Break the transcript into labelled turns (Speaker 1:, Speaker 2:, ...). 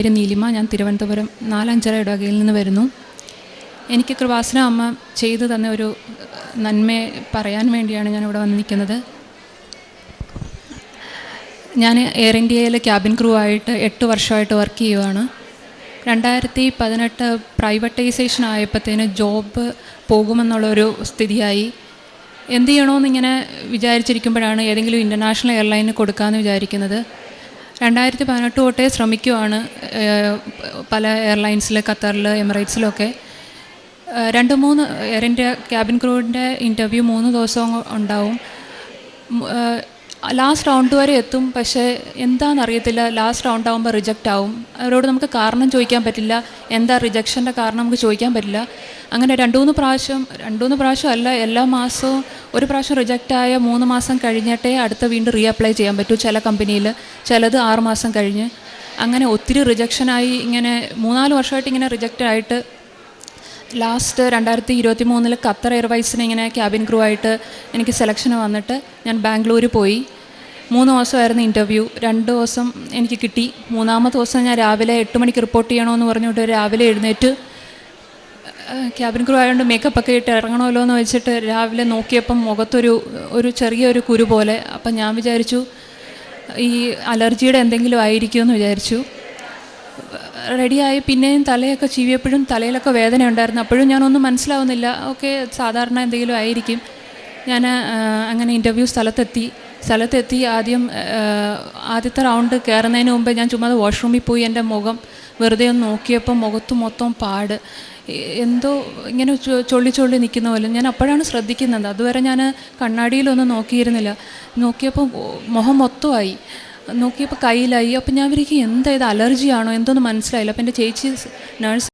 Speaker 1: പേര് നീലിമ. ഞാൻ തിരുവനന്തപുരം 4-5 ഇടവകയിൽ നിന്ന് വരുന്നു. എനിക്ക് കൃപാസന അമ്മ ചെയ്തു തന്ന ഒരു നന്മയെ പറയാൻ വേണ്ടിയാണ് ഞാനിവിടെ വന്ന് നിൽക്കുന്നത്. ഞാൻ എയർ ഇന്ത്യയിൽ ക്യാബിൻ ക്രൂ ആയിട്ട് 8 വർഷമായിട്ട് വർക്ക് ചെയ്യുകയാണ്. 2018 പ്രൈവറ്റൈസേഷൻ ആയപ്പോഴത്തേന് ജോബ് പോകുമെന്നുള്ളൊരു സ്ഥിതിയായി. എന്ത് ചെയ്യണമെന്നിങ്ങനെ വിചാരിച്ചിരിക്കുമ്പോഴാണ് ഏതെങ്കിലും ഇൻ്റർനാഷണൽ എയർലൈന് കൊടുക്കാമെന്ന് വിചാരിക്കുന്നത്. 2018 തൊട്ടേ ശ്രമിക്കുവാണ് പല എയർലൈൻസിൽ, ഖത്തറിൽ, എമിറേറ്റ്സിലൊക്കെ. 2-3 എയർ ഇന്ത്യ ക്യാബിൻ ക്രൂവിൻ്റെ ഇൻ്റർവ്യൂ 3 ദിവസം ഉണ്ടാവും. ലാസ്റ്റ് റൗണ്ട് വരെ എത്തും. പക്ഷേ എന്താണെന്നറിയത്തില്ല, ലാസ്റ്റ് റൗണ്ട് ആകുമ്പോൾ റിജക്റ്റ് ആവും. അവരോട് നമുക്ക് കാരണം ചോദിക്കാൻ പറ്റില്ല, എന്താ റിജക്ഷൻ്റെ കാരണം നമുക്ക് ചോദിക്കാൻ പറ്റില്ല. അങ്ങനെ 2-3 പ്രാവശ്യം അല്ല, എല്ലാ മാസവും ഒരു പ്രാവശ്യം റിജക്റ്റായ 3 മാസം കഴിഞ്ഞിട്ടേ അടുത്ത വീണ്ടും റീഅപ്ലൈ ചെയ്യാൻ പറ്റൂ ചില കമ്പനിയിൽ, ചിലത് 6 മാസം കഴിഞ്ഞ്. അങ്ങനെ ഒത്തിരി റിജക്ഷനായി ഇങ്ങനെ 3-4 വർഷമായിട്ട് ഇങ്ങനെ റിജക്റ്റായിട്ട് ലാസ്റ്റ് 2023 ഖത്തർ എയർവൈസിന് ഇങ്ങനെ ക്യാബിൻ ക്രൂ ആയിട്ട് എനിക്ക് സെലക്ഷൻ വന്നിട്ട് ഞാൻ ബാംഗ്ലൂർ പോയി. 3 ദിവസമായിരുന്നു ഇൻ്റർവ്യൂ. 2 ദിവസം എനിക്ക് കിട്ടി. 3-ാമത്തെ ദിവസം ഞാൻ രാവിലെ 8 മണിക്ക് റിപ്പോർട്ട് ചെയ്യണമെന്ന് പറഞ്ഞിട്ട് രാവിലെ എഴുന്നേറ്റ്, ക്യാബിൻ ക്രൂ ആയതുകൊണ്ട് മേക്കപ്പൊക്കെ ഇട്ട് ഇറങ്ങണമല്ലോ എന്ന് വെച്ചിട്ട് രാവിലെ നോക്കിയപ്പം മുഖത്തൊരു ചെറിയൊരു കുരു പോലെ. അപ്പം ഞാൻ വിചാരിച്ചു ഈ അലർജിയുടെ എന്തെങ്കിലും ആയിരിക്കുമെന്ന് വിചാരിച്ചു. റെഡിയായി. പിന്നെയും തലയൊക്കെ ചീവിയപ്പോഴും തലയിലൊക്കെ വേദന ഉണ്ടായിരുന്നു. അപ്പോഴും ഞാനൊന്നും മനസ്സിലാവുന്നില്ല. ഓക്കെ, സാധാരണ എന്തെങ്കിലും ആയിരിക്കും. ഞാൻ അങ്ങനെ ഇൻ്റർവ്യൂ സ്ഥലത്തെത്തി ആദ്യത്തെ റൗണ്ട് കയറുന്നതിന് മുമ്പ് ഞാൻ ചുമ്മാ വാഷ്റൂമിൽ പോയി എൻ്റെ മുഖം വെറുതെ ഒന്ന് നോക്കിയപ്പോൾ മുഖത്ത് മൊത്തം പാട്, എന്തോ ഇങ്ങനെ ചൊള്ളി നിൽക്കുന്ന പോലെ. ഞാൻ അപ്പോഴാണ് ശ്രദ്ധിക്കുന്നത്. അതുവരെ ഞാൻ കണ്ണാടിയിലൊന്നും നോക്കിയിരുന്നില്ല. നോക്കിയപ്പോൾ മുഖം മൊത്തമായി, നോക്കിയപ്പോൾ കയ്യിലായി. അപ്പം ഞാൻ വിചാരിക്കും എന്താ ഇത്, അലർജിയാണോ എന്തോന്ന് മനസ്സിലായില്ല. അപ്പം എൻ്റെ ചേച്ചി നേഴ്സ്